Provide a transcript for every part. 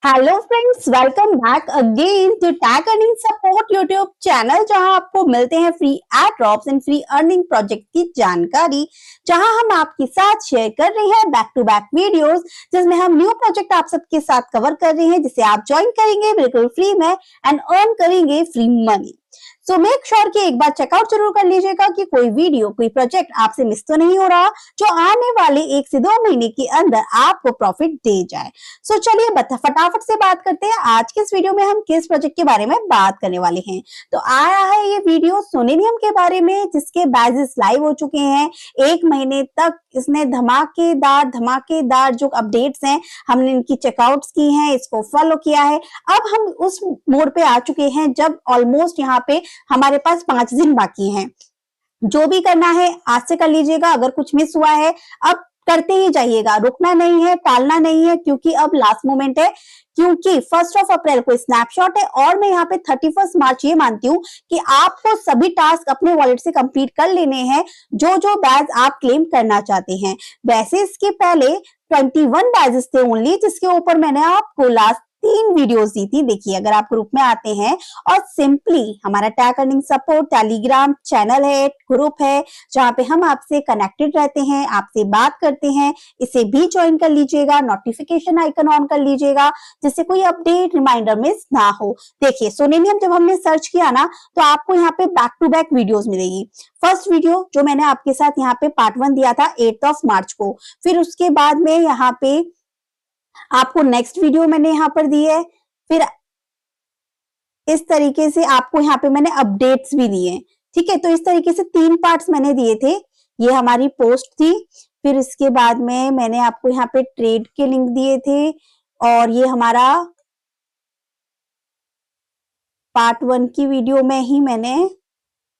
Hello friends, welcome back again to tag earning support YouTube channel, जहां आपको मिलते हैं free airdrops and free earning project की जानकारी, जहां हम आपके साथ शेयर कर रहे हैं बैक टू बैक वीडियोस, जिसमें हम न्यू प्रोजेक्ट आप सबके साथ कवर कर रहे हैं, जिसे आप ज्वाइन करेंगे बिल्कुल फ्री में एंड अर्न करेंगे free money. So make sure कि एक बार चेकआउट जरूर कर लीजिएगा कि कोई वीडियो कोई प्रोजेक्ट आपसे मिस तो नहीं हो रहा, जो आने वाले 1 से 2 महीने के अंदर आपको प्रॉफिट दे जाए। सो चलिए फटाफट से बात करते हैं आज के इस वीडियो में हम किस प्रोजेक्ट के बारे में बात करने वाले हैं। तो आया है ये वीडियो सोनेनियम के बारे में, जिसके बैचेस लाइव हो चुके हैं। 1 महीने तक इसने धमाकेदार जो अपडेट्स हैं हमने इनकी चेकआउट्स की हैं, इसको फॉलो किया है। अब हम उस मोड पे आ चुके हैं जब ऑलमोस्ट यहाँ पे हमारे पास 5 दिन बाकी हैं। जो भी करना है आज से कर लीजिएगा। अगर कुछ मिस हुआ है अब करते ही जाइएगा, रुकना नहीं है, टालना नहीं है, क्योंकि अब लास्ट मोमेंट है। क्योंकि 1 अप्रैल को स्नैपशॉट है और मैं यहाँ पे 31 मार्च ये मानती हूँ कि आपको सभी टास्क अपने वॉलेट से कंप्लीट कर लेने हैं, जो जो बैच आप क्लेम करना चाहते हैं। वैसे इसके पहले 21 बैचेस थे ओनली, जिसके ऊपर मैंने आपको लास्ट 3 वीडियोस दी थी। देखिए, अगर आप ग्रुप में आते हैं और सिंपली हमारा tag earning support Telegram channel है, ग्रुप है, जहां पे हम आपसे कनेक्टेड रहते हैं, आपसे बात करते हैं, इसे भी ज्वाइन कर लीजिएगा। नोटिफिकेशन आइकन ऑन कर लीजिएगा, जिससे कोई अपडेट रिमाइंडर मिस ना हो। देखिए, सोनेनियम जब हमने सर्च किया ना, तो आपको यहाँ पे बैक टू बैक वीडियोस मिलेगी। फर्स्ट वीडियो जो मैंने आपके साथ यहाँ पे पार्ट 1 दिया था 8 मार्च को, फिर उसके बाद में यहाँ पे आपको नेक्स्ट वीडियो मैंने यहाँ पर दी है। फिर इस तरीके से आपको यहाँ पे मैंने अपडेट्स भी दिए। ठीक है, तो इस तरीके से 3 पार्ट्स मैंने दिए थे। ये हमारी पोस्ट थी। फिर इसके बाद में मैंने आपको यहाँ पे ट्रेड के लिंक दिए थे, और ये हमारा पार्ट 1 की वीडियो में ही मैंने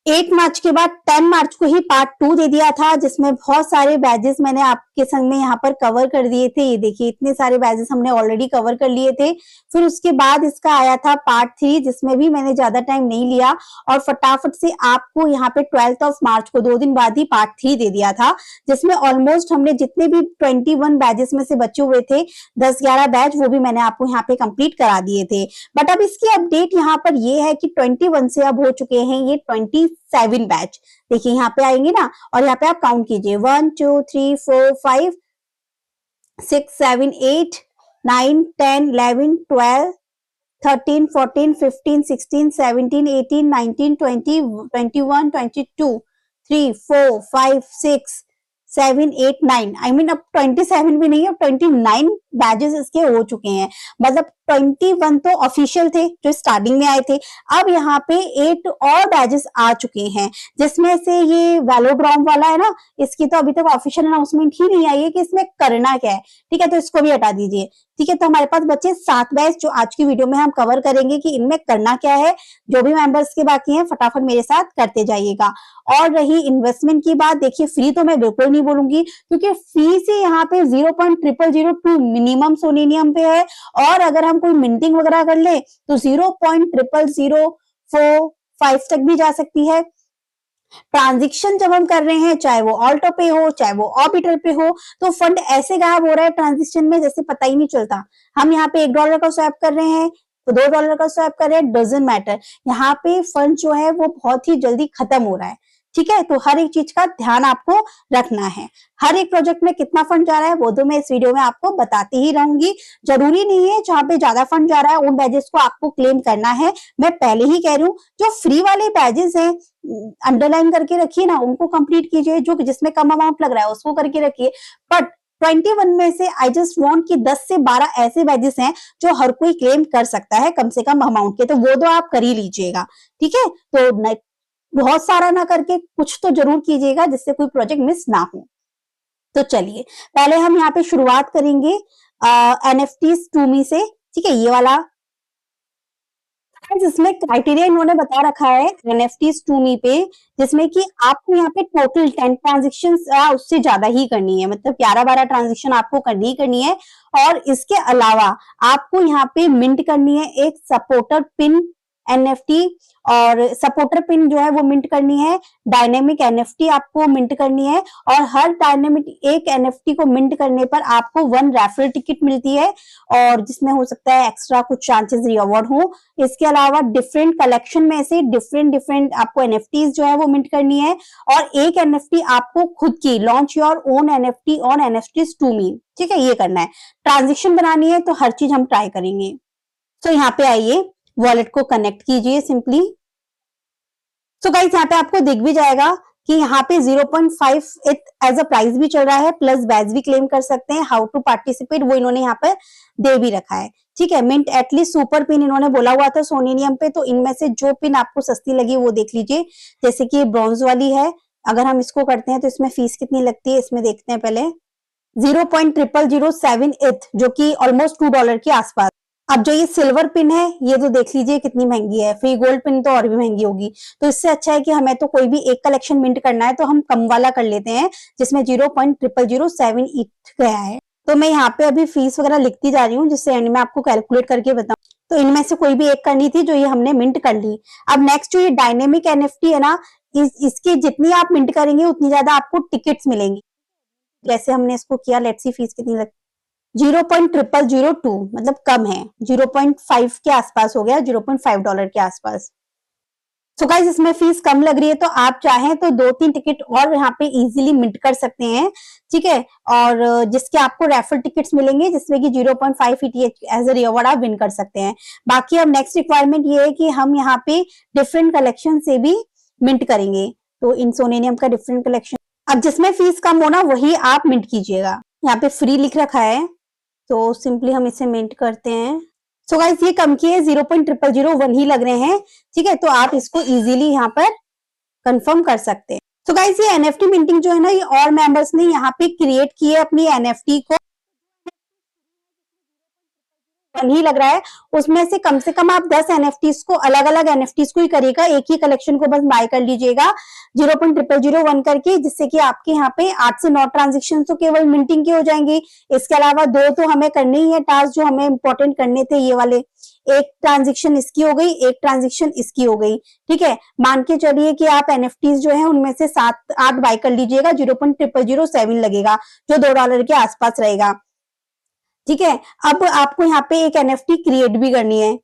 8 मार्च के बाद 10 मार्च को ही पार्ट 2 दे दिया था, जिसमें बहुत सारे बैजेस मैंने आपके संग में यहाँ पर कवर कर दिए थे। ये देखिए, इतने सारे बैजेस हमने ऑलरेडी कवर कर लिए थे। फिर उसके बाद इसका आया था पार्ट 3, जिसमें भी मैंने ज्यादा टाइम नहीं लिया और फटाफट से आपको यहाँ पे 12 मार्च को 2 दिन बाद ही पार्ट 3 दे दिया था, जिसमें ऑलमोस्ट हमने जितने भी 21 बैजेस में से बचे हुए थे 10-11 बैच, वो भी मैंने आपको यहाँ पे कंप्लीट करा दिए थे। बट अब इसकी अपडेट यहाँ पर ये है कि 21 से अब हो चुके हैं ये 27 बैच। देखिए, यहाँ पे आएंगे ना, और यहाँ पे आप काउंट कीजिए 1 2 3 4 5 6 7 8 9 10 11 12 13 14 15 16 17 18 19 20 21 22 3 4 5 6 7 8 9, आई मीन अब 27 भी नहीं, अब 29 बैजेस इसके हो चुके हैं। मतलब 21 तो ऑफिशियल थे जो स्टार्टिंग में आए थे। अब यहाँ पे 8 और बैजेस आ चुके हैं, जिसमें से ये वेलोड्रॉम वाला है ना, इसकी तो अभी तक ऑफिशियल अनाउंसमेंट ही नहीं आई है कि इसमें करना क्या है। ठीक है, तो इसको भी हटा दीजिए। ठीक है, तो हमारे पास बचे 7 बैच, जो आज की वीडियो में हम कवर करेंगे कि इनमें करना क्या है। जो भी मेंबर्स के बाकी हैं फटाफट मेरे साथ करते जाइएगा। और रही इन्वेस्टमेंट की बात, देखिए फ्री तो मैं बिल्कुल नहीं बोलूंगी, क्योंकि फी से यहाँ पे 0.0002 मिनिमम सोनेनियम पे है, और अगर हम कोई मिंटिंग वगैरह कर ले तो 0.0004 तक भी जा सकती है। ट्रांजेक्शन जब हम कर रहे हैं, चाहे वो ऑल्टो पे हो चाहे वो ऑर्बिटल पे हो, तो फंड ऐसे गायब हो रहा है ट्रांजेक्शन में जैसे पता ही नहीं चलता। हम यहाँ पे $1 का स्वैप कर रहे हैं तो $2 का स्वैप कर रहे हैं, डजंट मैटर। यहाँ पे फंड जो है वो बहुत ही जल्दी खत्म हो रहा है। ठीक है, तो हर एक चीज का ध्यान आपको रखना है। हर एक प्रोजेक्ट में कितना फंड जा रहा है वो तो मैं इस वीडियो में आपको बताती ही रहूंगी। जरूरी नहीं है जहां पे ज्यादा फंड जा रहा है उन बैजेस को आपको क्लेम करना है। मैं पहले ही कह रही हूँ, जो फ्री वाले बैजेस हैं अंडरलाइन करके रखिए ना, उनको कंप्लीट कीजिए। जो जिसमें कम अमाउंट लग रहा है उसको करके रखिए। बट 21 में से आई जस्ट वांट कि 10 से 12 ऐसे बैजेस हैं जो हर कोई क्लेम कर सकता है कम से कम अमाउंट के, तो वो तो आप कर ही लीजिएगा। ठीक है, तो बहुत सारा ना करके कुछ तो जरूर कीजिएगा, जिससे कोई प्रोजेक्ट मिस ना हो। तो चलिए, पहले हम यहाँ पे शुरुआत करेंगे NFTs टूमी से। ठीक है, ये वाला जिसमें क्राइटेरिया इन्होंने बता रखा है NFTs टूमी पे, जिसमें कि आपको यहाँ पे टोटल 10 ट्रांजेक्शन उससे ज्यादा ही करनी है, मतलब 11-12 ट्रांजेक्शन आपको करनी है। और इसके अलावा आपको यहाँ पे मिंट करनी है एक सपोर्टर पिन एनएफटी और सपोर्टर पिन जो है वो मिंट करनी है, डायनेमिक एनएफटी आपको मिंट करनी है और हर डायनेमिक एक एनएफटी को मिंट करने पर आपको 1 रेफरल टिकट मिलती है और जिसमें हो सकता है एक्स्ट्रा कुछ चांसेस रिवॉर्ड हो। इसके अलावा डिफरेंट कलेक्शन में से डिफरेंट आपको एनएफटीज जो है वो मिंट करनी है और एक एनएफटी आपको खुद की launch your own NFT on NFTs to me, ठीक है, ये करना है। ट्रांजेक्शन बनानी है तो हर चीज हम ट्राई करेंगे। तो यहाँ पे आइए, वॉलेट को कनेक्ट कीजिए सिंपली। सो गाइस यहाँ पे आपको दिख भी जाएगा कि यहाँ पे 0.5 एज अ प्राइस भी चल रहा है, प्लस बैच भी क्लेम कर सकते हैं। हाउ टू पार्टिसिपेट वो इन्होंने यहाँ पर दे भी रखा है, ठीक है। मिंट एटलीस्ट सुपर पिन इन्होंने बोला हुआ था सोनेनियम पे, तो इनमें से जो पिन आपको सस्ती लगी वो देख लीजिए। जैसे कि ब्रॉन्ज वाली है, अगर हम इसको करते हैं तो इसमें फीस कितनी लगती है इसमें देखते हैं पहले। 0.0007 जो कि ऑलमोस्ट $2 के आसपास। अब जो ये सिल्वर पिन है ये तो देख लीजिए कितनी महंगी है, फ्री गोल्ड पिन तो और भी महंगी होगी। तो इससे अच्छा है कि हमें तो कोई भी एक कलेक्शन मिंट करना है तो हम कम वाला कर लेते हैं जिसमें 0.0007 गया है। तो मैं यहाँ पे अभी फीस वगैरह लिखती जा रही हूँ जिससे एंड में आपको कैलकुलेट करके बताऊं। तो इनमें से कोई भी एक करनी थी जो ये हमने मिंट कर ली। अब नेक्स्ट जो ये डायनेमिक एनएफटी है ना, इसकी जितनी आप मिंट करेंगे उतनी ज्यादा आपको टिकट्स मिलेंगी। जैसे हमने इसको किया, लेट्स सी फीस कितनी लगती, 0.0002 मतलब कम है, 0.5 के आसपास हो गया, $0.5 के आसपास। तो गाइस इसमें फीस कम लग रही है तो आप चाहें तो 2-3 टिकट और यहाँ पे इजीली मिंट कर सकते हैं, ठीक है। और जिसके आपको रेफर टिकट्स मिलेंगे जिसमें कि 0.5 ETH एज अ रिवॉर्ड आप विन कर सकते हैं। बाकी अब नेक्स्ट रिक्वायरमेंट ये है कि हम यहाँ पे डिफरेंट कलेक्शन से भी मिंट करेंगे। तो इन सोनेनियम का डिफरेंट कलेक्शन, अब जिसमें फीस कम हो ना वही आप मिंट कीजिएगा। यहाँ पे फ्री लिख रखा है तो सिंपली हम इसे मिंट करते हैं। सो गाइस ये कम किए 0.0001 ही लग रहे हैं, ठीक है। तो आप इसको इजीली यहाँ पर कंफर्म कर सकते हैं। सो गाइस ये एनएफटी मिंटिंग जो है ना, ये और मेंबर्स ने यहाँ पे क्रिएट की है अपनी एनएफटी को, ही लग रहा है। उसमें से कम आप 10 एनएफटीज को, अलग अलग एनएफटीज को ही करिएगा, एक ही कलेक्शन को बस बाय कर लीजिएगा 0.0001 करके, जिससे कि आपके यहाँ पे 8 से 9 ट्रांजेक्शन तो केवल मिंटिंग के हो जाएंगे। इसके अलावा 2 तो हमें करने ही है टास्क जो हमें इंपॉर्टेंट करने थे, ये वाले। एक ट्रांजेक्शन इसकी हो गई, एक ट्रांजेक्शन इसकी हो गई, ठीक है। मान के चलिए कि आप एनएफटीज जो है उनमें से 7-8 बाय कर लीजिएगा, 0.0007 लगेगा जो $2 के आसपास रहेगा, ठीक है। अब आपको यहाँ पे एक एनएफटी क्रिएट भी करनी है।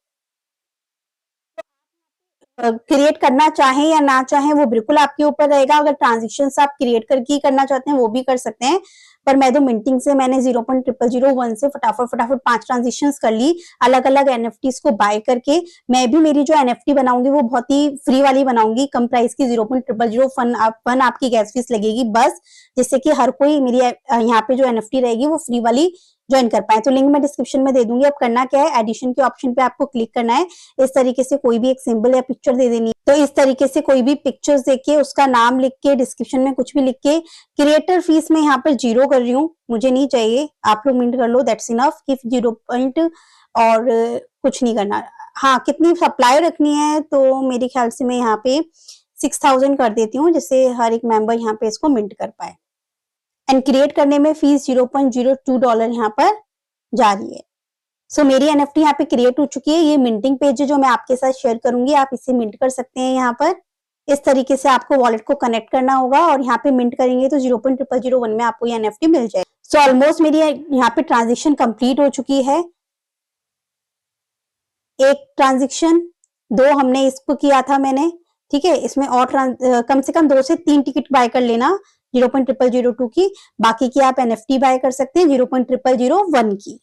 क्रिएट करना चाहें या ना चाहें वो बिल्कुल आपके ऊपर रहेगा। अगर ट्रांजेक्शन आप क्रिएट करके ही करना चाहते हैं वो भी कर सकते हैं, पर मैं तो मिंटिंग से मैंने 0.0001 से फटाफट 5 ट्रांजेक्शन कर ली अलग अलग एनएफटीज को बाय करके। मैं भी मेरी जो एनएफटी बनाऊंगी वो बहुत ही फ्री वाली बनाऊंगी, कम प्राइस की, 0.0001 आपकी गैस फीस लगेगी बस, जिससे कि हर कोई मेरी यहाँ पे जो एनएफटी रहेगी वो फ्री वाली ज्वाइन कर पाए। तो लिंक मैं डिस्क्रिप्शन में दे दूंगी। अब करना क्या है, एडिशन के ऑप्शन पे आपको क्लिक करना है, इस तरीके से कोई भी एक सिंबल या पिक्चर दे देनी है। तो इस तरीके से कोई भी पिक्चर्स देके उसका नाम लिख के डिस्क्रिप्शन में कुछ भी लिख के, क्रिएटर फीस में यहाँ पर 0 कर रही हूँ, मुझे नहीं चाहिए, आप लोग मिंट कर लो, दैट्स इनफ। कि 0 पॉइंट और कुछ नहीं करना। हाँ, कितनी सप्लाई रखनी है तो मेरे ख्याल से मैं यहाँ पे 6000 कर देती हूँ, जिससे हर एक मेंबर यहाँ पे इसको मिंट कर पाए। एंड क्रिएट करने में फीस $0.02 यहाँ पर जा रही है। सो मेरी एनएफटी यहाँ पे क्रिएट हो चुकी है। ये मिंटिंग पेज है जो मैं आपके साथ शेयर करूंगी, आप इसे मिंट कर सकते हैं। यहाँ पर इस तरीके से आपको वॉलेट को कनेक्ट करना होगा और यहाँ पे मिंट करेंगे तो 0.0001 में आपको ये एनएफटी मिल जाए। सो ऑलमोस्ट मेरी यहाँ पे ट्रांजेक्शन कंप्लीट हो चुकी है। एक ट्रांजेक्शन, 2 हमने इसको किया था मैंने, ठीक है। इसमें और कम से कम 2 से 3 टिकट बाय कर लेना 0.0002 की, बाकी की आप एनएफटी बाय कर सकते हैं 0.0001 की।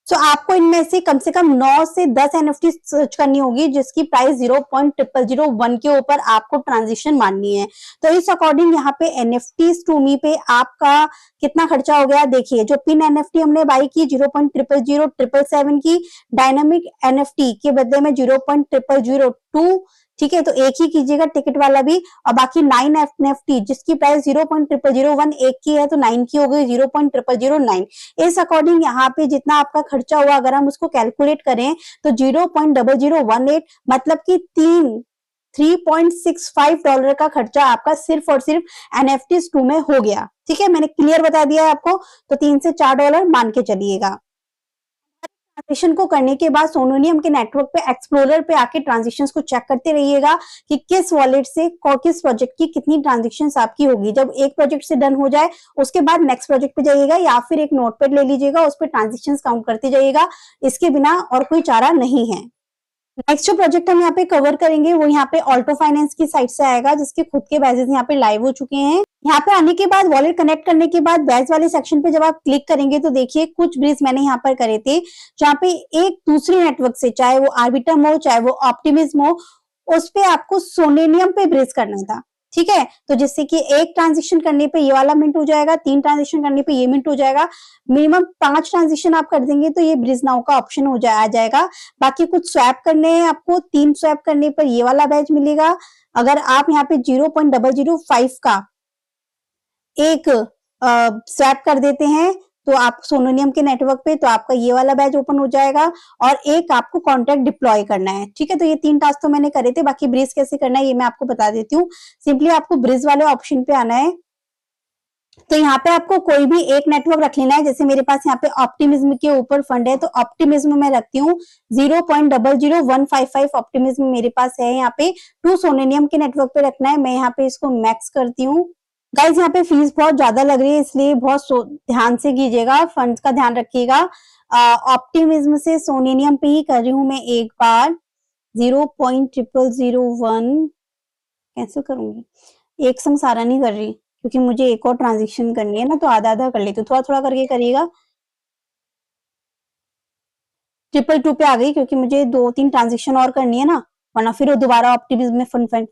सो आपको इनमें से कम 9 से 10 एनएफटी सर्च करनी होगी जिसकी प्राइस 0.0001 के ऊपर आपको ट्रांजेक्शन माननी है। तो इस अकॉर्डिंग यहाँ पे एनएफटीज टू मी पे आपका कितना खर्चा हो गया देखिए। जो पिन एनएफटी हमने बाई की 0.0007 की, डायनामिक एनएफटी के बदले में 0.0002, ठीक है। तो एक ही कीजिएगा टिकट वाला भी, और बाकी 9 एनएफटी जिसकी प्राइस 0.0001 एक की है तो 9 की हो गई 0.0009। इस अकॉर्डिंग यहाँ पे जितना आपका खर्चा हुआ अगर हम उसको कैलकुलेट करें तो 0.0018 मतलब कि 3.65 का खर्चा आपका सिर्फ और सिर्फ एनएफटीज 2 में हो गया, ठीक है। मैंने क्लियर बता दिया है आपको, तो $3 से $4 मान के चलिएगा। ट्रांजेक्शन को करने के बाद सोनोनियम के नेटवर्क पे एक्सप्लोरर पे आके ट्रांजेक्शंस को चेक करते रहिएगा कि किस वॉलेट से किस प्रोजेक्ट की कितनी ट्रांजेक्शंस आपकी होगी। जब एक प्रोजेक्ट से डन हो जाए उसके बाद नेक्स्ट प्रोजेक्ट पे जाइएगा या फिर एक नोटपैड ले लीजिएगा, उस पर ट्रांजेक्शंस काउंट करते जाइएगा। इसके बिना और कोई चारा नहीं है। नेक्स्ट जो प्रोजेक्ट हम यहाँ पे कवर करेंगे वो यहाँ पे ऑल्टो फाइनेंस की साइट से आएगा, जिसके खुद के बैजेस यहाँ पे लाइव हो चुके हैं। यहाँ पे आने के बाद वॉलेट कनेक्ट करने के बाद बैच वाले सेक्शन पे जब आप क्लिक करेंगे तो देखिए कुछ ब्रिज मैंने यहाँ पर करे थे, जहाँ पे एक दूसरी नेटवर्क से, चाहे वो आर्बिटम हो चाहे वो ऑप्टिमिज्म हो, उस पे आपको सोनेनियम पे ब्रिज करना था। ठीक है, तो जिससे कि एक ट्रांजेक्शन करने पे ये वाला मिंट हो जाएगा, 3 ट्रांजेक्शन करने पे ये मिंट हो जाएगा, मिनिमम 5 ट्रांजेक्शन आप कर देंगे तो ये ब्रिज नाउ का ऑप्शन आ जाएगा। बाकी कुछ स्वैप करने हैं आपको, 3 स्वैप करने पर ये वाला बैच मिलेगा। अगर आप यहाँ पे 0.005 का एक स्वैप कर देते हैं तो आप सोनोनियम के नेटवर्क पे, तो आपका ये वाला बैच ओपन हो जाएगा। और एक आपको कॉन्ट्रैक्ट डिप्लॉय करना है। ठीक है, तो ये 3 टास्क तो मैंने करे थे, बाकी ब्रिज कैसे करना है ये मैं आपको बता देती हूँ। सिंपली आपको ब्रिज वाले ऑप्शन पे आना है। तो यहाँ पे आपको कोई भी एक नेटवर्क रख लेना है। जैसे मेरे पास यहाँ पे ऑप्टिमिज्म के ऊपर फंड है तो ऑप्टिमिज्म में रखती हूँ 0.00155 ऑप्टिमिज्म मेरे पास है। यहाँ पे 2 सोनेनियम के नेटवर्क पे रखना है। मैं यहाँ पे इसको मैक्स करती हूँ। गाइज यहाँ पे फीस बहुत ज्यादा लग रही है, इसलिए बहुत ध्यान से कीजिएगा, फंड्स का ध्यान रखिएगा। ऑप्टिमिज्म से सोनेनियम पे ही कर रही हूँ मैं एक बार। 0.0001 कैसे करूंगी, एक संग सारा नहीं कर रही क्योंकि मुझे एक और ट्रांजेक्शन करनी है ना, तो आधा आधा कर लेती हूँ, थोड़ा थोड़ा करके करिएगा। 222 पे आ गई क्योंकि मुझे 2-3 ट्रांजेक्शन और करनी है ना, वरना फिर वो दोबारा ऑप्टिमिज्म में फंड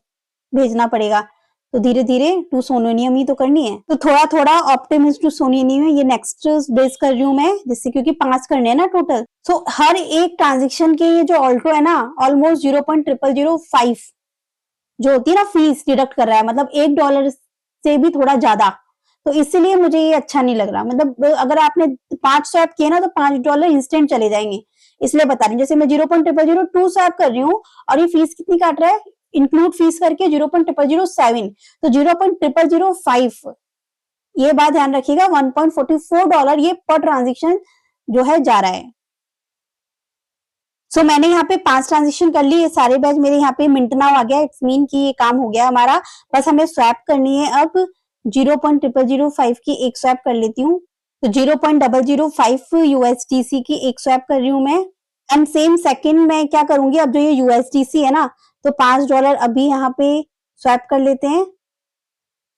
भेजना पड़ेगा। तो धीरे धीरे 2 सोनोनियम ही तो करनी है, तो थोड़ा थोड़ा ऑप्टिमिज्म टू सोनोनियम है। ये नेक्स्ट बेस कर रही हूँ मैं, जिससे क्योंकि 5 करने हैं ना टोटल। सो हर एक ट्रांजेक्शन के ये जो ऑल्टो है ना, ऑलमोस्ट 0.0005 जो होती है ना फीस डिडक्ट कर रहा है, मतलब $1 से भी थोड़ा ज्यादा। तो इसलिए मुझे ये अच्छा नहीं लग रहा। मतलब अगर आपने 5 स्वैप किए ना तो $5 इंस्टेंट चले जाएंगे, इसलिए बता रही हूँ। जैसे मैं 0.002 स्वैप कर रही हूँ और ये फीस कितनी काट रहा है, इंक्लूड फीस करके 0.007, तो 0.005 ये बात ध्यान रखिएगा। $1.44 ये पर ट्रांजेक्शन जो है जा रहा है। सो मैंने यहाँ पे 5 ट्रांजेक्शन कर ली, ये सारे बैच मेरे यहाँ पे मिंट नाउ आ गया। इट्स मीन कि ये काम हो गया हमारा, बस हमें स्वैप करनी है। अब 0.005 की एक स्वैप कर लेती हूँ, तो 0.005 USDC की एक स्वैप कर रही हूँ मैं। एंड सेम सेकंड में क्या करूंगी, अब जो ये USDC है ना, तो $5 अभी यहाँ पे स्वैप कर लेते हैं,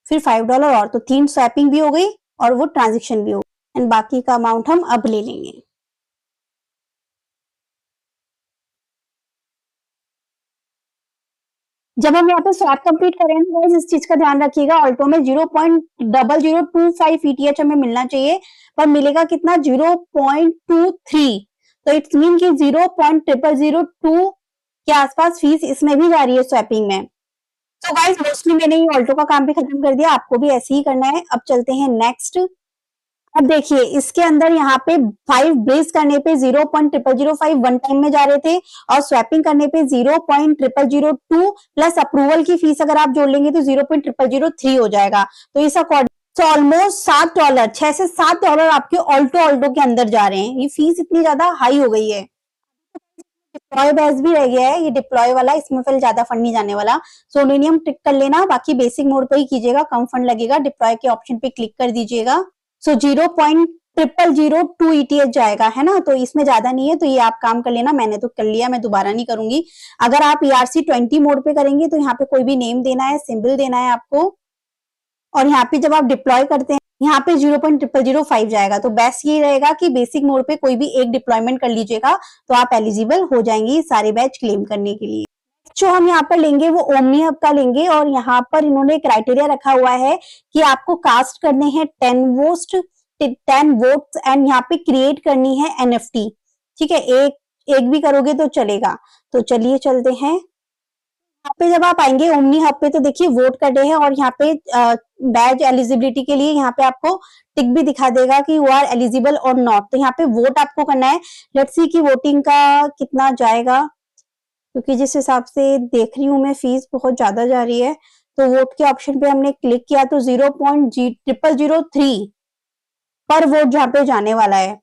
फिर $5 और, तो 3 स्वैपिंग भी हो गई और वो ट्रांजेक्शन भी हो गई। एंड बाकी का अमाउंट हम अब ले लेंगे। जब हम यहाँ पे स्वैप कंप्लीट करेंगे गाइस, इस चीज का ध्यान रखिएगा, ऑल्टो में 0.0025 ETH हमें मिलना चाहिए, पर मिलेगा कितना, 0.23। तो इट्स मीन कि 0.0002 के आसपास फीस इसमें भी जा रही है स्वैपिंग में। तो गाइस मोस्टली मैंने ये ऑल्टो का काम भी खत्म कर दिया, आपको भी ऐसे ही करना है। अब चलते हैं नेक्स्ट। अब देखिए इसके अंदर यहाँ पे 5 ब्रेस करने पे 0.0005 वन टाइम में जा रहे थे, और स्वैपिंग करने पे 0.0002 प्लस अप्रूवल की फीस अगर आप जोड़ लेंगे तो 0.0003 हो जाएगा। तो इस अकॉर्डिंग तो ऑलमोस्ट $7, 6 से $7 आपके ऑल्टो के अंदर जा रहे हैं। ये फीस इतनी ज्यादा हाई हो गई है। डिप्लॉय बैच भी रह गया है, ये डिप्लॉय वाला, इसमें फिर ज्यादा फंड नहीं जाने वाला। सोनेनियम टिक कर लेना, बाकी बेसिक मोड पे ही कीजिएगा, कम फंड लगेगा। डिप्लॉय के ऑप्शन पे क्लिक कर दीजिएगा। सो 0.0002 ETH जाएगा, है ना, तो इसमें ज्यादा नहीं है, तो ये आप काम कर लेना। मैंने तो कर लिया, मैं दोबारा नहीं करूंगी। अगर आप ERC20 मोड पे करेंगे तो यहाँ पे कोई भी नेम देना है, सिंबल देना है आपको, और यहाँ पे जब आप डिप्लॉय करते हैं यहाँ पे 0.0005 जाएगा। तो बेस्ट ये रहेगा कि बेसिक मोड पे कोई भी एक डिप्लॉयमेंट कर लीजिएगा, तो आप एलिजिबल हो जाएंगे सारे बैच क्लेम करने के लिए। जो हम यहाँ पर लेंगे वो ओमनी हब का लेंगे, और यहाँ पर इन्होंने क्राइटेरिया रखा हुआ है कि आपको कास्ट करने हैं 10 वोट्स एंड यहाँ पे क्रिएट करनी है NFT। ठीक है, एक भी करोगे तो चलेगा। तो चलिए चलते हैं। यहाँ पे जब आप आएंगे ओमनी हब पे तो देखिए वोट कर रहे हैं, और यहाँ पे बैच एलिजिबिलिटी के लिए यहाँ पे आपको टिक भी दिखा देगा कि यू आर एलिजिबल और नॉट। तो यहाँ पे वोट आपको करना है। लेट्स सी कि वोटिंग का कितना जाएगा, क्योंकि जिस हिसाब से देख रही हूँ मैं फीस बहुत ज्यादा जा रही है। तो वोट के ऑप्शन पे हमने क्लिक किया तो 0.0003 पर वोट जहाँ पे जाने वाला है।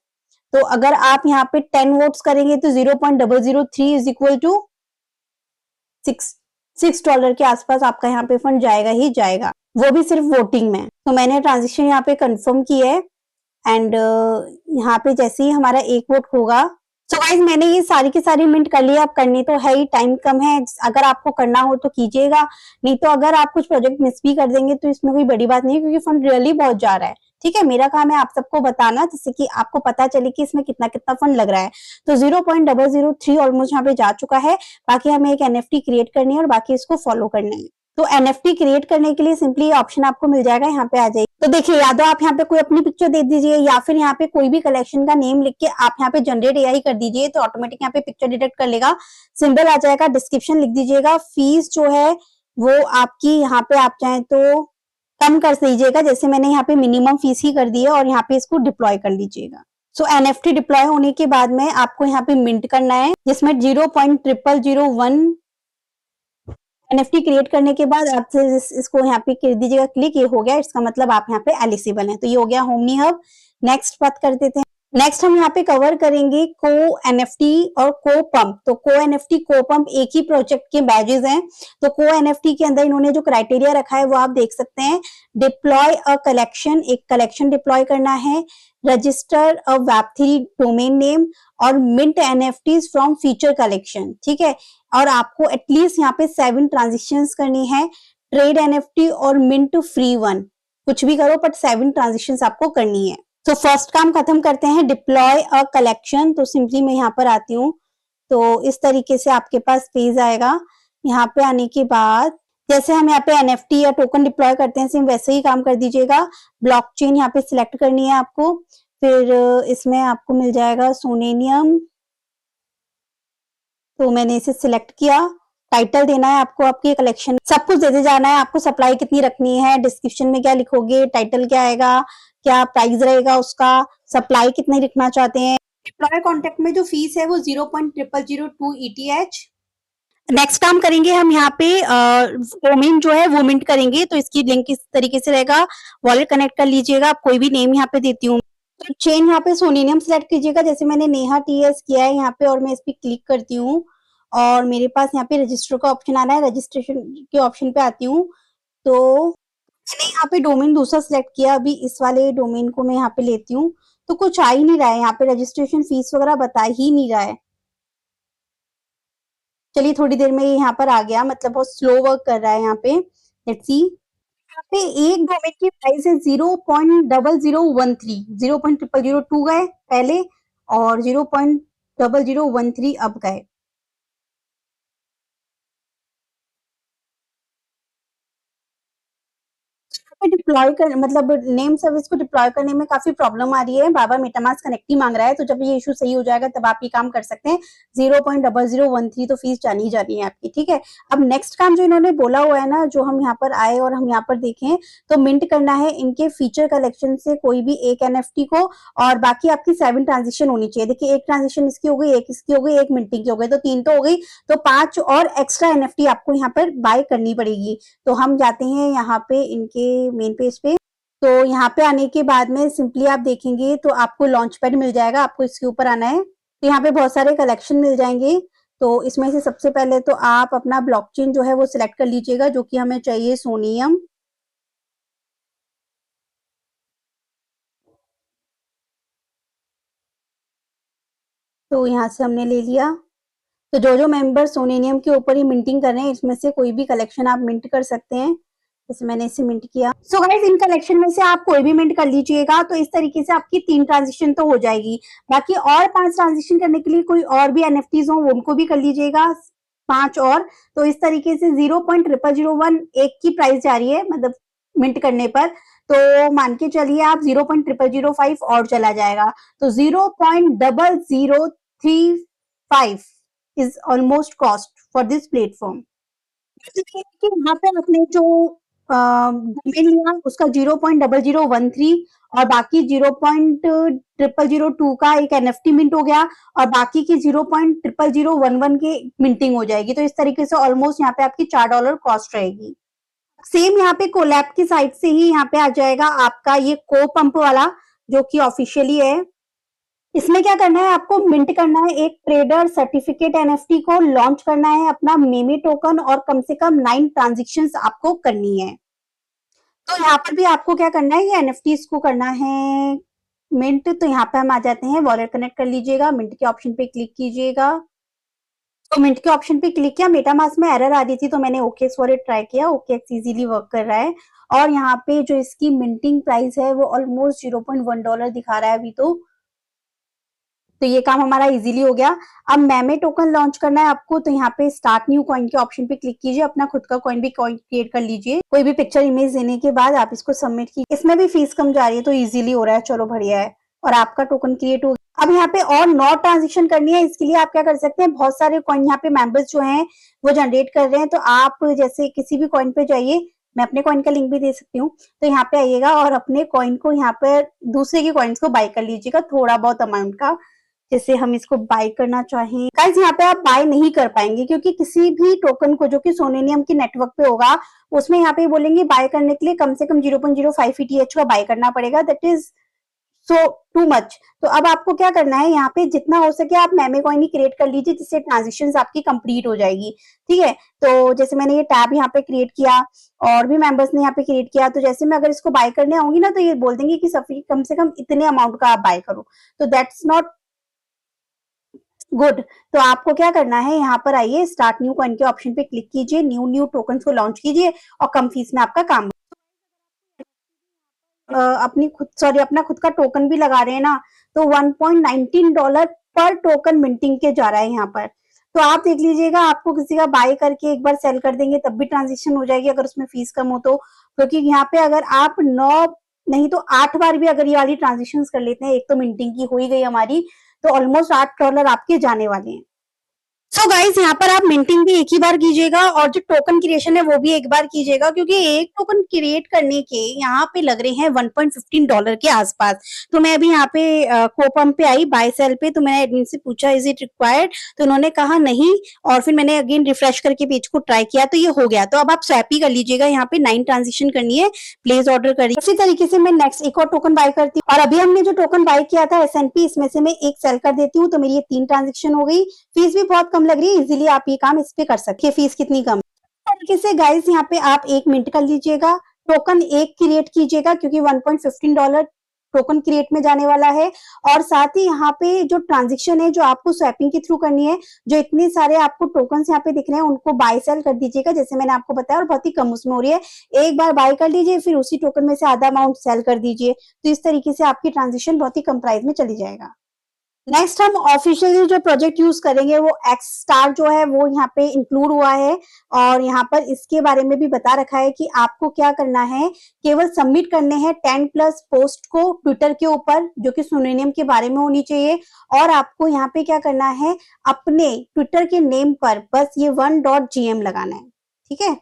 तो अगर आप यहाँ पे 10 वोट्स करेंगे तो 0.003 इज इक्वल टू $6 के आसपास आपका यहाँ पे फंड जाएगा ही जाएगा, वो भी सिर्फ वोटिंग में। तो मैंने ट्रांजेक्शन यहाँ पे कंफर्म की है एंड यहाँ पे जैसे ही हमारा एक वोट होगा, सो गाइस मैंने ये सारी की सारी मिंट कर ली। अब करनी तो है ही, टाइम कम है, अगर आपको करना हो तो कीजिएगा, नहीं तो अगर आप कुछ प्रोजेक्ट मिस भी कर देंगे तो इसमें कोई बड़ी बात नहीं है, क्योंकि फंड रियली बहुत जा रहा है। ठीक है, मेरा काम है आप सबको बताना, जिससे कि आपको पता चले कि इसमें कितना कितना फंड लग रहा है। तो 0.003 ऑलमोस्ट यहाँ पे जा चुका है। बाकी हमें एक एनएफटी क्रिएट करनी है और बाकी इसको फॉलो करना है। तो एनएफटी क्रिएट करने के लिए सिंपली ऑप्शन आपको मिल जाएगा, यहाँ पे आ जाएगी। तो देखिए, या तो आप यहाँ पे कोई अपनी पिक्चर दे दीजिए, या फिर यहाँ पे कोई भी कलेक्शन का नेम लिख के आप यहाँ पे जनरेट एआई कर दीजिए, तो ऑटोमेटिक यहाँ पे पिक्चर डिटेक्ट कर लेगा, सिंबल आ जाएगा, डिस्क्रिप्शन लिख दीजिएगा। फीस जो है वो आपकी यहाँ पे आप चाहें तो कम कर दीजिएगा, जैसे मैंने यहाँ पे मिनिमम फीस ही कर दी है, और यहाँ पे इसको डिप्लॉय कर लीजिएगा। सो एनएफटी डिप्लॉय होने के बाद में आपको यहाँ पे मिंट करना है, जिसमें 0.0001 एनएफटी क्रिएट करने के बाद आप इसको यहाँ पे कर दीजिएगा क्लिक, ये हो गया, इसका मतलब आप यहाँ पे एलिजिबल हैं। तो ये हो गया होमनी हब। नेक्स्ट बात कर देते हैं। नेक्स्ट हम यहाँ पे कवर करेंगे को एनएफटी और को पंप। तो को एनएफटी को पंप एक ही प्रोजेक्ट के बैजेस हैं। तो को एनएफटी के अंदर इन्होंने जो क्राइटेरिया रखा है वो आप देख सकते हैं। डिप्लॉय अ कलेक्शन, एक कलेक्शन डिप्लॉय करना है, रजिस्टर अ वेब3 डोमेन नेम, और mint NFTs from feature collection. ठीक है, और आपको एटलीस्ट यहाँ पे 7 ट्रांजेक्शंस करनी है, ट्रेड एनएफटी और मिंट फ्री वन, कुछ भी करो बट 7 ट्रांजेक्शंस आपको करनी है। तो फर्स्ट काम खत्म करते हैं, डिप्लॉय अ कलेक्शन। तो सिंपली मैं यहाँ पर आती हूँ, तो इस तरीके से आपके पास पेज आएगा। यहाँ पे आने के बाद जैसे हम यहाँ पे एनएफटी या टोकन डिप्लॉय करते हैं, सेम वैसे ही काम कर दीजिएगा। ब्लॉकचेन यहाँ पे सिलेक्ट करनी है आपको, फिर इसमें आपको मिल जाएगा सोनेनियम, तो मैंने इसे सिलेक्ट किया। टाइटल देना है आपको, आपकी कलेक्शन सब कुछ देते जाना है। आपको सप्लाई कितनी रखनी है, डिस्क्रिप्शन में क्या लिखोगे, टाइटल क्या आएगा, क्या प्राइस रहेगा उसका, सप्लाई कितनी रखना चाहते हैं। डिप्लॉय कॉन्ट्रैक्ट में जो फीस है वो 0.0002 ETH। नेक्स्ट काम करेंगे हम यहाँ पे डोमेन जो है वो मिंट करेंगे। तो इसकी लिंक इस तरीके से रहेगा, वॉलेट कनेक्ट कर लीजिएगा। आप कोई भी नेम यहाँ पे देती हूँ, तो चेन यहाँ पे सोनेनियम सिलेक्ट कीजिएगा, जैसे मैंने नेहा टीएस किया है यहाँ पे, और मैं इस पे क्लिक करती हूँ और मेरे पास यहाँ पे रजिस्टर का ऑप्शन आ रहा है। रजिस्ट्रेशन के ऑप्शन पे आती हूँ, तो मैंने यहाँ पे डोमेन दूसरा सिलेक्ट किया। अभी इस वाले डोमेन को मैं यहाँ पे लेती हूँ, तो कुछ आ ही नहीं रहा है यहाँ पे, रजिस्ट्रेशन फीस वगैरह बता ही नहीं रहा है। चलिए थोड़ी देर में ये यहाँ पर आ गया, मतलब बहुत स्लो वर्क कर रहा है यहाँ पे। लेट्स सी, यहाँ पे एक डोमेन की प्राइस है 0.0013, 0.0002 गए पहले और 0.0013 अब गए। डिप्लॉय कर मतलब नेम सर्विस को डिप्लॉय करने में काफी प्रॉब्लम आ रही है, बाबा मेटामास्क कनेक्ट ही मांग रहा है। तो जब ये इशू सही हो जाएगा तब आप ये काम कर सकते हैं। 0.0013 तो फीस जानी ही जानी है आपकी। ठीक है, अब नेक्स्ट काम जो इन्होंने बोला हुआ है ना, जो हम यहाँ पर आए और हम यहाँ पर देखें, तो मिंट करना है इनके फीचर कलेक्शन से कोई भी एक एनएफटी को, और बाकी आपकी 7 ट्रांजेक्शन होनी चाहिए। देखिए, एक ट्रांजेक्शन इसकी हो गई, एक इसकी हो गई, एक मिंटिंग की हो गई, तो 3 तो हो गई। तो 5 और एक्स्ट्रा एनएफटी आपको यहाँ पर बाय करनी पड़ेगी। तो हम जाते हैं यहाँ पे इनके मेन पेज पे। तो यहाँ पे आने के बाद में सिंपली आप देखेंगे तो आपको लॉन्च पैड मिल जाएगा, आपको इसके ऊपर आना है। तो यहाँ पे बहुत सारे कलेक्शन मिल जाएंगे। तो इसमें से सबसे पहले तो आप अपना ब्लॉकचेन जो है वो सिलेक्ट कर लीजिएगा, जो कि हमें चाहिए सोनियम। तो यहाँ से हमने ले लिया। तो जो जो मेंबर सोनेनियम के ऊपर ही मिंटिंग कर रहे हैं, इसमें से कोई भी कलेक्शन आप मिंट कर सकते हैं, जैसे मैंने इसे मिंट किया। सो गाइस, इन कलेक्शन में से आप कोई भी मिंट कर लीजिएगा। तो इस तरीके से आपकी 3 ट्रांजेक्शन तो हो जाएगी। बाकी और 5 ट्रांजेक्शन करने के लिए कोई और भी एनएफटीज हो उनको भी कर लीजिएगा, 5 और। तो इस तरीके से 0.0001 एक की प्राइस जा रही है, मतलब मिंट करने पर। तो मान के चलिए आप 0.0005 और चला जाएगा, तो 0.0035 is almost cost for this platform। यहाँ पे आपने जो डोमेन लिया उसका 0.0013 और बाकी 0.0002 का एक एनएफटी मिंट हो गया, और बाकी की 0.0011 की मिंटिंग हो जाएगी। तो इस तरीके से ऑलमोस्ट यहाँ पे आपकी $4 कॉस्ट रहेगी। सेम यहाँ पे कोलैब की साइड से ही यहाँ पे आ जाएगा आपका ये को पंप वाला, जो कि ऑफिशियली है। इसमें क्या करना है, आपको मिंट करना है एक ट्रेडर सर्टिफिकेट एनएफटी को, लॉन्च करना है अपना मेमे टोकन और कम से कम 9 ट्रांजेक्शंस आपको करनी है। तो यहाँ पर भी आपको क्या करना है, ये एनएफटीज को करना है मिंट। तो यहाँ पे हम आ जाते हैं, वॉलेट कनेक्ट कर लीजिएगा, मिंट के ऑप्शन पे क्लिक कीजिएगा। तो मिंट के ऑप्शन पे क्लिक किया, मेटामास्क में एरर आ रही थी तो मैंने ओकेएक्स वॉलेट ट्राई किया, ओकेएक्स इजीली वर्क कर रहा है। और यहाँ पे जो इसकी मिंटिंग प्राइस है वो ऑलमोस्ट $0.1 दिखा रहा है अभी तो ये काम हमारा इजीली हो गया। अब मेमे टोकन लॉन्च करना है आपको, तो यहाँ पे स्टार्ट न्यू कॉइन के ऑप्शन पे क्लिक कीजिए, अपना खुद का कॉइन भी क्रिएट कर लीजिए। कोई भी पिक्चर इमेज देने के बाद आप इसको सबमिट कीजिए। इसमें भी फीस कम जा रही है तो इजीली हो रहा है, चलो बढ़िया है। और आपका टोकन क्रिएट हो गया। अब यहाँ पे और 9 ट्रांजेक्शन करनी है, इसके लिए आप क्या कर सकते हैं, बहुत सारे कॉइन यहाँ पे मेंबर्स जो हैं वो जनरेट कर रहे हैं। तो आप जैसे किसी भी कॉइन पे जाइए, मैं अपने कॉइन का लिंक भी दे सकती हूँ, तो यहाँ पे आइएगा और अपने कॉइन को यहाँ पर दूसरे के कॉइन्स को बाय कर लीजिएगा, थोड़ा बहुत अमाउंट का। जैसे हम इसको बाय करना चाहें, गाइस यहाँ पे आप बाय नहीं कर पाएंगे क्योंकि किसी भी टोकन को जो कि सोनेनियम के नेटवर्क पे होगा, उसमें यहाँ पे बोलेंगे बाय करने के लिए कम से कम 0.05 ETH का बाय करना पड़ेगा, that is so too much. तो अब आपको क्या करना है, यहाँ पे जितना हो सके आप मेमे कॉइन ही क्रिएट कर लीजिए, जिससे ट्रांजेक्शन आपकी कंप्लीट हो जाएगी। ठीक है, तो जैसे मैंने ये टैब यहाँ पे क्रिएट किया और भी मेंबर्स ने यहाँ पे क्रिएट किया, तो जैसे मैं अगर इसको बाय करने आऊंगी ना, तो ये बोल देंगे कि सफी कम से कम इतने अमाउंट का आप बाय करो, तो दैट्स नॉट गुड। तो आपको क्या करना है, यहाँ पर आइए, स्टार्ट न्यू कॉइन के ऑप्शन पे क्लिक कीजिए, न्यू टोकन को लॉन्च कीजिए और कम फीस में आपका काम अपना खुद का टोकन भी लगा रहे हैं ना, तो $1.19 पर टोकन मिंटिंग के जा रहा है यहाँ पर। तो आप देख लीजिएगा, आपको किसी का बाय करके एक बार सेल कर देंगे तब भी ट्रांजेक्शन हो जाएगी अगर उसमें फीस कम हो तो, क्योंकि यहाँ पे अगर आप 9 नहीं तो 8 बार भी अगर ये वाली ट्रांजेक्शन कर लेते हैं, एक तो मिंटिंग की हो ही गई हमारी, तो ऑलमोस्ट $8 आपके जाने वाले हैं। सो गाइस यहाँ पर आप मिंटिंग भी एक ही बार कीजिएगा और जो टोकन क्रिएशन है वो भी एक बार कीजिएगा, क्योंकि एक टोकन क्रिएट करने के यहाँ पे लग रहे हैं $1.15 के आसपास। तो मैं अभी यहाँ पे कोपम पे आई, बाय सेल पे, तो मैंने एडमिन से पूछा इज इट रिक्वायर्ड, तो उन्होंने कहा नहीं, और फिर मैंने अगेन रिफ्रेश करके पेज को ट्राई किया तो ये हो गया। तो अब आप स्वैप ही कर लीजिएगा, यहाँ पे 9 ट्रांजेक्शन करनी है, प्लेस ऑर्डर करिए। इसी तरीके से मैं नेक्स्ट एक और टोकन बाय करती हूँ, और अभी हमने जो टोकन बाय किया था SNP, इसमें से मैं एक सेल कर देती हूँ, तो मेरी ये 3 ट्रांजेक्शन हो गई। फीस भी बहुत कम लग रही है, इजीली आप ये काम इस पे कर सकते हैं। फीस कितनी कम तरीके से गाइस, यहाँ पे आप 1 मिनट कर लीजिएगा, टोकन एक क्रिएट कीजिएगा क्योंकि $1.15 टोकन क्रिएट में जाने वाला है। और साथ ही यहाँ पे जो ट्रांजेक्शन है जो आपको स्वैपिंग के थ्रू करनी है, जो इतने सारे आपको टोकन यहाँ पे दिख रहे हैं उनको बाय सेल कर दीजिएगा, जैसे मैंने आपको बताया, और बहुत ही कम उसमें हो रही है। एक बार बाय कर लीजिए, फिर उसी टोकन में से आधा अमाउंट सेल कर दीजिए, तो इस तरीके से आपकी ट्रांजेक्शन बहुत ही कम प्राइस में चली जाएगा। नेक्स्ट हम ऑफिशियली जो प्रोजेक्ट यूज करेंगे वो एक्स स्टार जो है वो यहाँ पे इंक्लूड हुआ है, और यहाँ पर इसके बारे में भी बता रखा है कि आपको क्या करना है, केवल सबमिट करने हैं 10+ पोस्ट को ट्विटर के ऊपर जो कि सोनेनियम के बारे में होनी चाहिए, और आपको यहाँ पे क्या करना है, अपने ट्विटर के नेम पर बस ये 1.gm लगाना है। ठीक है,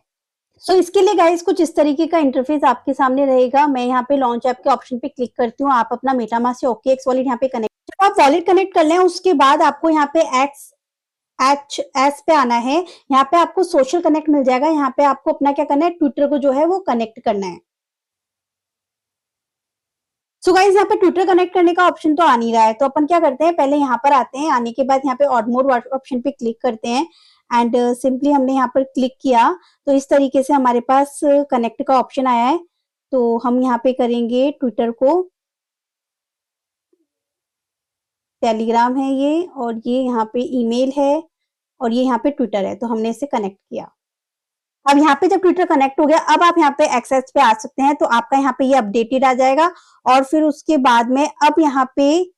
सो इसके लिए गाइस कुछ इस तरीके का इंटरफेस आपके सामने रहेगा। मैं यहाँ पे लॉन्च ऐप के ऑप्शन पे क्लिक करती हूँ, आप अपना मेटामास्क या OKX वॉलेट यहाँ पे कनेक्ट, जब आप वॉलेट कनेक्ट कर लें उसके बाद आपको यहाँ पे XHS पे आना है, यहाँ पे आपको सोशल कनेक्ट मिल जाएगा, यहाँ पे आपको अपना क्या करना है, ट्विटर को जो है वो कनेक्ट करना है। सो गाइस यहाँ पे ट्विटर कनेक्ट करने का ऑप्शन तो आ नहीं रहा है, तो अपन क्या करते हैं, पहले यहाँ पर आते हैं, आने के बाद यहाँ पे ऑड मोर ऑप्शन पे क्लिक करते हैं, एंड सिंपली हमने यहाँ पर क्लिक किया तो इस तरीके से हमारे पास कनेक्ट का ऑप्शन आया है। तो हम यहाँ पे करेंगे ट्विटर को, टेलीग्राम है ये, और ये यहाँ पे ईमेल है, और ये यहाँ पे ट्विटर है, तो हमने इसे कनेक्ट किया। अब यहाँ पे जब ट्विटर कनेक्ट हो गया, अब आप यहाँ पे एक्सेस पे आ सकते हैं, तो आपका यहाँ पे ये अपडेटेड आ जाएगा, और फिर उसके बाद में अब यहाँ पे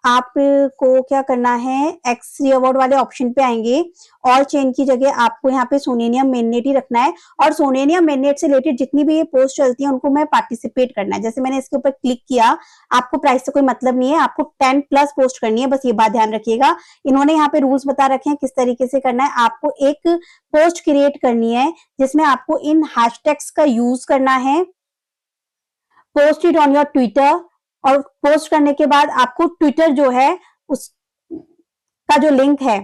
आपको क्या करना है, एक्स रिवॉर्ड वाले ऑप्शन पे आएंगे, और चेन की जगह आपको यहाँ पे सोनेनियम मेननेट ही रखना है, और सोनेनियम मेननेट से रिलेटेड जितनी भी ये पोस्ट चलती है उनको मैं पार्टिसिपेट करना है। जैसे मैंने इसके ऊपर क्लिक किया, आपको प्राइस से कोई मतलब नहीं है, आपको 10+ पोस्ट करनी है, बस ये बात ध्यान रखिएगा। इन्होंने यहाँ पे रूल्स बता रखे हैं किस तरीके से करना है। आपको एक पोस्ट क्रिएट करनी है जिसमें आपको इन हैशटैग्स का यूज करना है, post it on your Twitter, और पोस्ट करने के बाद आपको ट्विटर जो है उसका जो लिंक है,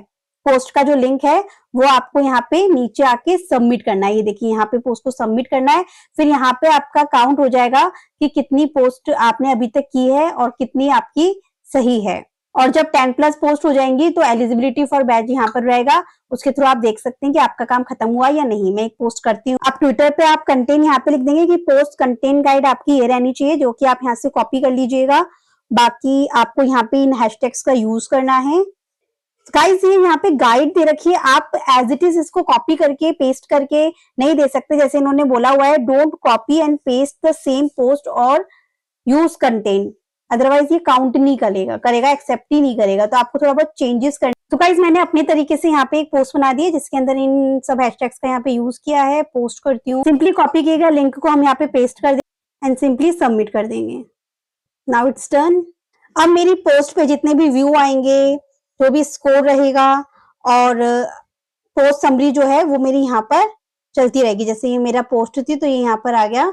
पोस्ट का जो लिंक है वो आपको यहाँ पे नीचे आके सबमिट करना है। ये देखिए यहाँ पे पोस्ट को सबमिट करना है, फिर यहाँ पे आपका काउंट हो जाएगा कि कितनी पोस्ट आपने अभी तक की है और कितनी आपकी सही है। और जब 10+ पोस्ट हो जाएंगी तो एलिजिबिलिटी फॉर बैच यहाँ पर रहेगा, उसके थ्रू आप देख सकते हैं कि आपका काम खत्म हुआ या नहीं। मैं एक पोस्ट करती हूँ, आप ट्विटर पे आप कंटेंट यहाँ पे लिख देंगे कि पोस्ट कंटेंट गाइड आपकी ये रहनी चाहिए, जो कि आप यहाँ से कॉपी कर लीजिएगा। बाकी आपको यहाँ पे इन हैशटैग्स का यूज करना है। गाइस ये यहाँ पे गाइड दे रखी है, आप एज इट इज इसको कॉपी करके पेस्ट करके नहीं दे सकते। जैसे इन्होंने बोला हुआ है, don't copy and paste the same post और यूज कंटेंट, अदरवाइज ये काउंट नहीं करेगा एक्सेप्ट ही नहीं करेगा। तो आपको थोड़ा बहुत चेंजेस करना। तो गाइस मैंने अपने तरीके से यहाँ पे एक पोस्ट बना दी है जिसके अंदर इन सब हैशटैग्स का यहाँ पे यूज किया है। पोस्ट करती हूँ, सिंपली कॉपी किए गए लिंक को हम यहाँ पे पेस्ट कर देंगे एंड सिंपली सबमिट कर देंगे। Now it's done. अब मेरी पोस्ट पे जितने भी व्यू आएंगे, जो भी स्कोर रहेगा और पोस्ट समरी जो है वो मेरी यहाँ पर चलती रहेगी। जैसे ये मेरा पोस्ट थी तो ये यहाँ पर आ गया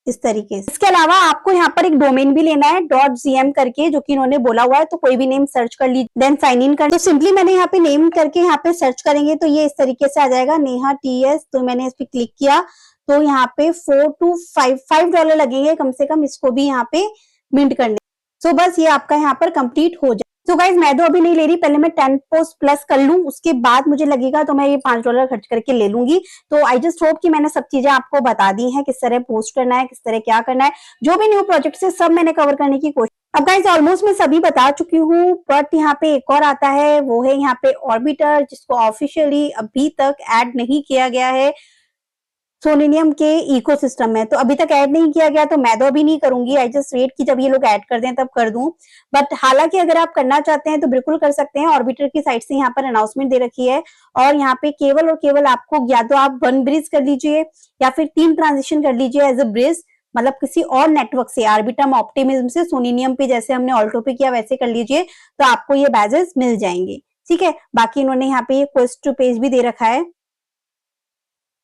इस तरीके से। इसके अलावा आपको यहाँ पर एक डोमेन भी लेना है .gm करके, जो कि इन्होंने बोला हुआ है। तो कोई भी नेम सर्च कर लीजिए, देन साइन इन कर। तो सिंपली मैंने यहाँ पे नेम करके यहाँ पे सर्च करेंगे तो ये इस तरीके से आ जाएगा, नेहा TS। तो मैंने इस पे क्लिक किया तो यहाँ पे $4 to $5 लगेंगे कम से कम इसको भी यहाँ पे मिंट करने। तो बस ये आपका यहाँ पर कंप्लीट हो जाए। तो गाइज मैं तो अभी नहीं ले रही, पहले मैं 10 पोस्ट प्लस कर लूं, उसके बाद मुझे लगेगा तो मैं ये $5 खर्च करके ले लूंगी। तो आई जस्ट होप कि मैंने सब चीजें आपको बता दी हैं, किस तरह पोस्ट करना है, किस तरह क्या करना है, जो भी न्यू प्रोजेक्ट है सब मैंने कवर करने की कोशिश। अब गाइज ऑलमोस्ट मैं सभी बता चुकी हूँ, बट यहाँ पे एक और आता है, वो है यहाँ पे ऑर्बिटर, जिसको ऑफिशियली अभी तक ऐड नहीं किया गया है सोनिनियम के इकोसिस्टम में। तो अभी तक ऐड नहीं किया गया तो मैं तो अभी नहीं करूंगी। आई जस्ट वेट कि जब ये लोग ऐड कर दें तब कर दूं। बट हालांकि अगर आप करना चाहते हैं तो बिल्कुल कर सकते हैं। ऑर्बिटर की साइट से यहाँ पर अनाउंसमेंट दे रखी है और यहाँ पे केवल और केवल आपको या तो आप 1 ब्रिज कर लीजिए या फिर 3 ट्रांजिशन कर लीजिए एज अ ब्रिज, मतलब किसी और नेटवर्क से, आर्बिटम ऑप्टिमिज्म से सोनिनियम पे जैसे हमने ऑल्टो पे किया वैसे कर लीजिए, तो आपको ये बैजेस मिल जाएंगे। ठीक है, बाकी इन्होंने यहाँ पे क्वेस्ट टू पेज भी दे रखा है।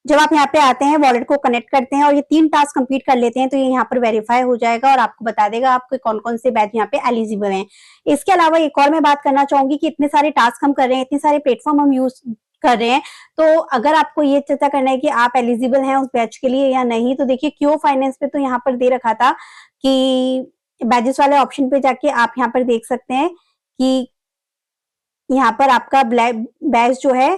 जब आप यहाँ पे आते हैं, वॉलेट को कनेक्ट करते हैं और ये 3 टास्क कंप्लीट कर लेते हैं तो ये यहाँ पर वेरीफाई हो जाएगा और आपको बता देगा आपके कौन कौन से बैच यहाँ पे एलिजिबल हैं। इसके अलावा एक और मैं बात करना चाहूंगी कि इतने सारे टास्क हम कर रहे हैं, इतने सारे प्लेटफॉर्म हम यूज कर रहे हैं, तो अगर आपको ये चर्चा करना है कि आप एलिजिबल हैं उस बैच के लिए या नहीं, तो देखिए क्यू फाइनेंस पे तो यहाँ पर दे रखा था कि बैचेस वाले ऑप्शन पे जाके आप यहाँ पर देख सकते हैं कि यहाँ पर आपका बैच जो है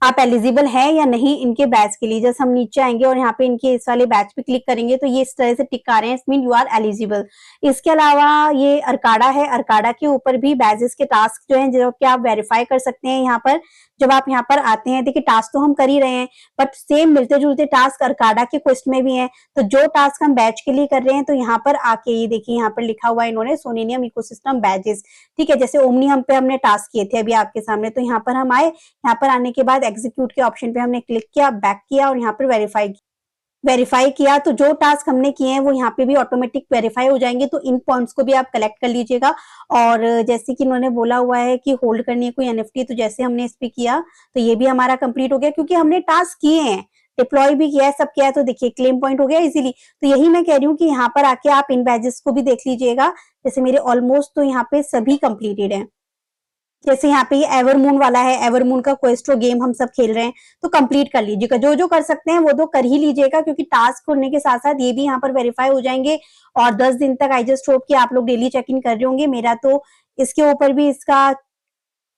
आप एलिजिबल है या नहीं इनके बैच के लिए। जैसे हम नीचे आएंगे और यहाँ पे इनके इस वाले बैच पे क्लिक करेंगे तो ये इस तरह से टिक आ रहे हैं, मीन यू आर एलिजिबल। इसके अलावा ये अर्काडा है, अर्काडा के ऊपर भी बैचेस के टास्क जो हैं जो कि आप वेरीफाई कर सकते हैं। यहाँ पर जब आप यहाँ पर आते हैं, देखिए टास्क तो हम कर ही रहे हैं बट सेम मिलते जुलते टास्क अर्काडा के क्वेस्ट में भी हैं। तो जो टास्क हम बैच के लिए कर रहे हैं तो यहाँ पर आके ये देखिए यहाँ पर लिखा हुआ है इन्होंने सोनिनियम इकोसिस्टम बैचेस। ठीक है, जैसे ओमनियम पे हमने टास्क किए थे अभी आपके सामने, तो यहाँ पर हम आए, यहाँ पर आने के बाद एग्जीक्यूट के ऑप्शन पे हमने क्लिक किया, बैक किया और यहाँ पर वेरीफाई किया। तो जो टास्क हमने किए हैं वो यहाँ पे भी ऑटोमेटिक वेरीफाई हो जाएंगे। तो इन पॉइंट्स को भी आप कलेक्ट कर लीजिएगा। और जैसे कि इन्होंने बोला हुआ है कि होल्ड करनी है कोई एनएफटी, तो जैसे हमने इस पे किया तो ये भी हमारा कंप्लीट हो गया क्योंकि हमने टास्क किए हैं, डिप्लॉय भी किया है, सब किया है। तो देखिए क्लेम पॉइंट हो गया इजीली। तो यही मैं कह रही हूँ कि यहाँ पर आके आप इन बैजेस को भी देख लीजिएगा। जैसे मेरे ऑलमोस्ट तो यहाँ पे सभी कंप्लीटेड है। जैसे यहाँ पे ये एवरमून वाला है, एवरमून का क्वेस्ट गेम हम सब खेल रहे हैं, तो कंप्लीट कर लीजिएगा। जो जो कर सकते हैं वो तो कर ही लीजिएगा क्योंकि टास्क करने के साथ साथ ये भी यहाँ पर वेरीफाई हो जाएंगे। और 10 दिन तक आई जस्ट होप कि आप लोग डेली चेक इन कर रहे होंगे। मेरा तो इसके ऊपर भी इसका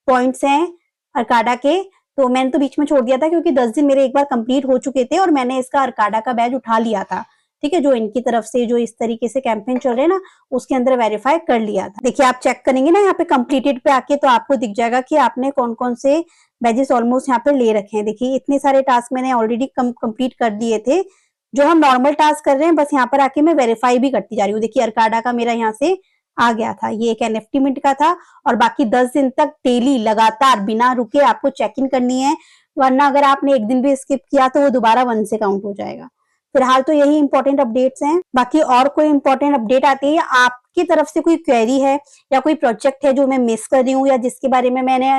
पॉइंट्स हैं अर्काडा के, तो मैंने तो बीच में छोड़ दिया था क्योंकि 10 दिन मेरे एक बार कंप्लीट हो चुके थे और मैंने इसका अर्काडा का बैज उठा लिया था। ठीक है, जो इनकी तरफ से जो इस तरीके से कैंपेन चल रहे हैं ना, उसके अंदर वेरीफाई कर लिया था। देखिए आप चेक करेंगे ना यहाँ पे कंप्लीटेड पे आके, तो आपको दिख जाएगा कि आपने कौन कौन से बैजेस ऑलमोस्ट यहाँ पे ले रखे हैं। देखिए इतने सारे टास्क मैंने ऑलरेडी कंप्लीट कर दिए थे। जो हम नॉर्मल टास्क कर रहे हैं, बस यहाँ पर आके मैं वेरीफाई भी करती जा रही हूँ। देखिए अर्काडा का मेरा यहाँ से आ गया था, ये एक एनएफटी मिंट का था। और बाकी 10 दिन तक डेली लगातार बिना रुके आपको चेक इन करनी है, वरना अगर आपने एक दिन भी स्किप किया तो वो दोबारा 1 से काउंट हो जाएगा। फिलहाल तो यही इंपॉर्टेंट अपडेट्स हैं। बाकी और कोई इंपॉर्टेंट अपडेट आती है, आपकी तरफ से कोई क्वेरी है या कोई प्रोजेक्ट है जो मैं मिस कर रही हूँ या जिसके बारे में मैंने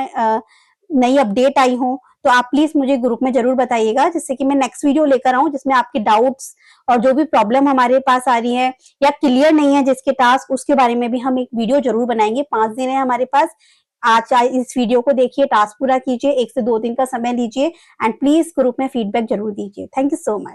नई अपडेट आई हूँ, तो आप प्लीज मुझे ग्रुप में जरूर बताइएगा, जिससे कि मैं नेक्स्ट वीडियो लेकर आऊं जिसमें आपके डाउट्स और जो भी प्रॉब्लम हमारे पास आ रही है या क्लियर नहीं है जिसके टास्क, उसके बारे में भी हम एक वीडियो जरूर बनाएंगे। 5 दिन है हमारे पास। आज इस वीडियो को देखिए, टास्क पूरा कीजिए, 1 से 2 दिन का समय लीजिए एंड प्लीज ग्रुप में फीडबैक जरूर दीजिए। Thank you so much.